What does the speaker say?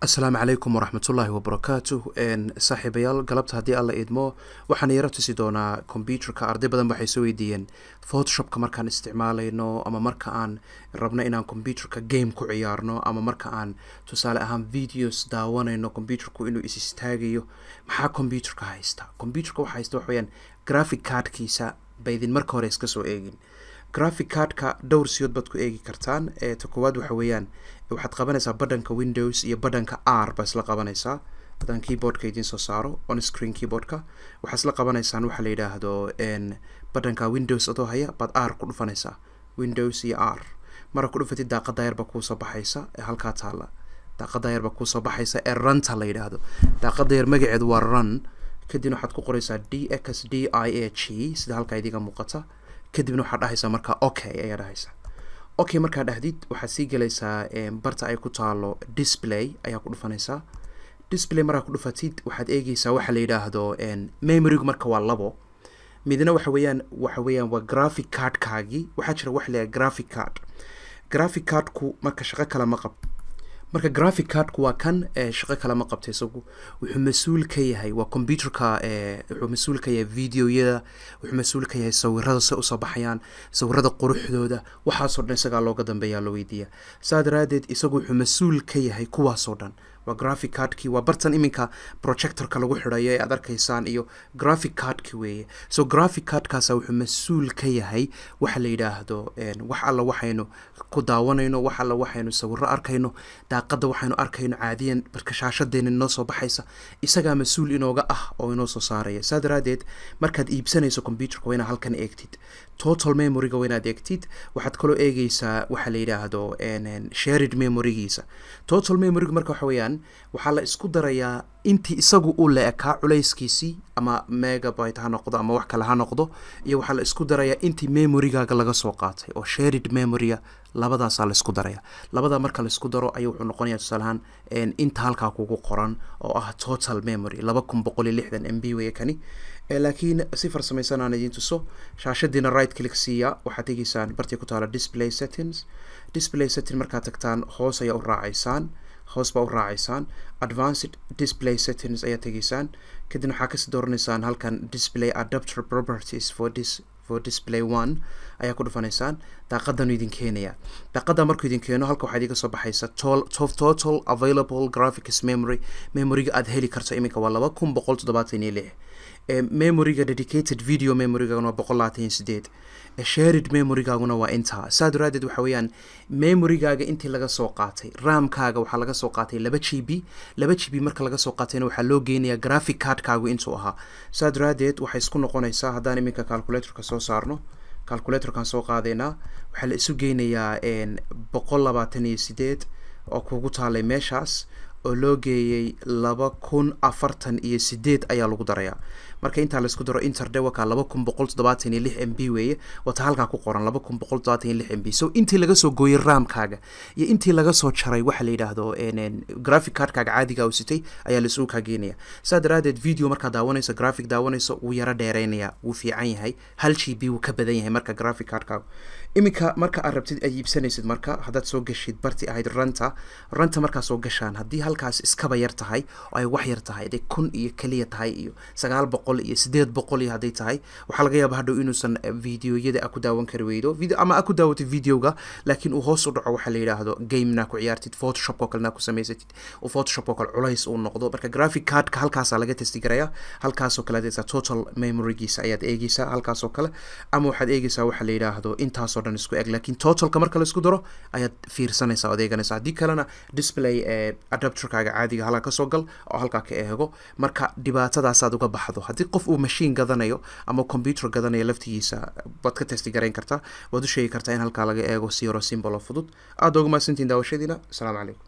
asalaamu calaykum waraxmatullaahi wabarakaatuh saaxiibayaal galabta haddii alla idmo waxaan yaro tusi doonaa combyuterka. arday badan waxay soo weydiiyeen photoshopka markaan isticmaalayno ama marka aan rabno inaan combyuterka game ku ciyaarno ama marka aan tusaale ahaan videos daawanayno combyuterku inuu is istaagayo maxaa combyuterka haysta. combyuterka waxa haysta wax weeyaan graphic cardkiisa baydin marka hore iska soo eegin. graphic cardka dhowr siyood baad ku eegi kartaan. ta koowaad waxa weeyaan waxaad qabanaysaa badhanka windows iyo badhanka r baa isla qabanaysaa. haddaan keyboardka idiin soo saaro on screen keyboardka waxaa isla qabanaysaan waxa la yidhaahdo badhanka windows adoo haya baad r ku dhufanaysaa. windows iyo r mara ku dhufatid daaqada yarba kuusoo baxaysa ee halkaa taala. daaqada yarba kuusoo baxaysa ee runta la yidhaahdo. daaqada yar magaceedu waa run. kadibna waxaad ku qoraysaa dxdih sida halkaa idiga muuqata. kadibna waxaad dhahaysaa markaa okay ayaa dhahaysaa. okay markaa dhahdid waxaad sii gelaysaa barta ay ku taalo display ayaa ku dhufanaysaa. display markaa ku dhufatid waxaad eegaysaa waxa la yidhaahdo memorygu marka waa labo. midna waxa weeyaan waa graphic cardkaagii. waxaa jira wax la yidhaha graphic card. graphic cardku marka shaqo kale ma qabto. marka graphic cardku waa kan shaqo kale ma qabto. isagu wuxuu mas-uul ka yahay waa combyuterka. wuxuu mas-uul ka yahay videoyada, wuxuu mas-uul ka yahay sawirada se usoo baxayaan, sawirada quruxdooda, waxaasoo dhan isagaa looga dambeeyaa la weydiiya. saa daraadeed isagu wuxuu mas-uul ka yahay kuwaasoo dhan. waa graphic cardkii, waa bartan iminka projectorka lagu xidhayo ee aad arkaysaan iyo graphic cardki weeye. so graphic cardkaasa wuxuu mas-uul ka yahay waxa la yidhaahdo wax alla waxaynu ku daawanayno, wax alla waxaynu sawiro arkayno, daaqada waxaynu arkayno caadiyan marka shaashadeena inoo soo baxaysa isagaa mas-uul inooga ah oo inoo soo saaraya. saa daraadeed markaad iibsanayso combyuterka waa inaad halkan eegtid total memoryga waa inaad eegtid. waxaad kaloo eegaysaa waxa la yidhaahdo shared memorygiisa. total memoryga marka waxa weeyaan waxaa la isku darayaa intii isagu u la ekaa culayskiisii ama megabyte ha noqdo ama wax kale ha noqdo, iyo waxaa la isku darayaa intii memorygaaga laga soo qaatay oo shared memorya. labadaasaa la isku daraya. labadaa marka la isku daro ayuu wuxuu noqonayaa tusaalahaan inta halkaa kugu qoran oo ah total memory 2160 MB weeye kani. laakiin si farsamaysan aan idiin tuso. shaashadiina right click siiya waxaad tegaysaan bartii ku taala display settings. display setting markaad tagtaan hoos ayaa u raacaysaan. hoos baa u raacaysaan advanced display settings ayaa tegaysaan. kadibna waxaa kasii dooranaysaan halkan display adapter properties for display 1 ayaa ku dhufanaysaan. daaqadanu idin keenaya. daaqada markuu idin keeno halka waxaa idiga soo baxaysa total available graphics memoryga aad heli karto iminka waa 2176. memoryga dedicated video memorygana waa 128. shared memorygaaguna waa intaa. saa daraadeed waxa weeyaan memorygaaga intii laga soo qaatay ramkaaga waxaa laga soo qaatay 2 GB marka laga soo qaatayna waxaa loo geynayaa graphic cardkaagu intuu ahaa. saa daraadeed waxay isku noqonaysaa haddaan iminka calculatorka soo saarno. calculatorkan soo qaadaynaa waxaa la isu geynayaa 128 oo kugu taalay meeshaas oo loo geeyay 2048 ayaa lagu darayaa. marka intaa la isku daro interdewaka 2176 MB weeye wata halkaa ku qoran 2176 MB. so intii laga soo gooyay ramkaaga iyo intii laga soo jaray waxa la yidhaahdo graphic cardkaaga caadiga u sitay ayaa la isugu kaa geenaya. saa daraadeed video markaa daawanayso graphic daawanayso wuu yaro dheeraynaya, wuu fiican yahay. 1 GB wuu ka badan yahay marka graphic cardkaagu. iminka marka aad rabtid ay iibsanaysid marka haddaad soo gashid barti ahayd runta markaa soo gashaan haddii halkaas iskaba yar tahay oo ay wax yar tahay haday 1000 iyo kaliya tahay iyo 900 iyo 800 iyo hadday tahay waxaa laga yaabaa hadhow inuusan videoyada ku daawan kari weydo ama ku daawatid videoga laakiin uu hoos u dhaco waxa la yidhaahdo gamena ku ciyaartid photoshop oo kalena ku samaysatid oo photoshop oo kale culays uu noqdo. marka graphic cardka halkaasaa laga testi garaya. halkaasoo kale adeegsaa total memorygiisa ayaad eegaysaa halkaasoo kale ama waxaad eegaysaa waxa la yidhaahdo intaasoo dhan isku eg laakiin totalka marka la isku daro ayaad fiirsanaysaa adeeganaysaa. haddii kalena display adapterkaaga caadiga halkaa kasoo gal oo halkaa ka eego marka dhibaatadaasaad uga baxdo. haddii qof uu machine gadanayo ama computer gadanayo laftigiisa waad ka testi garayn kartaa. waad u sheegi kartaa in halkaa laga eego si yaro simple oo fudud. aad uga mahadsantiin daawashadiina. asalaamu calaykum.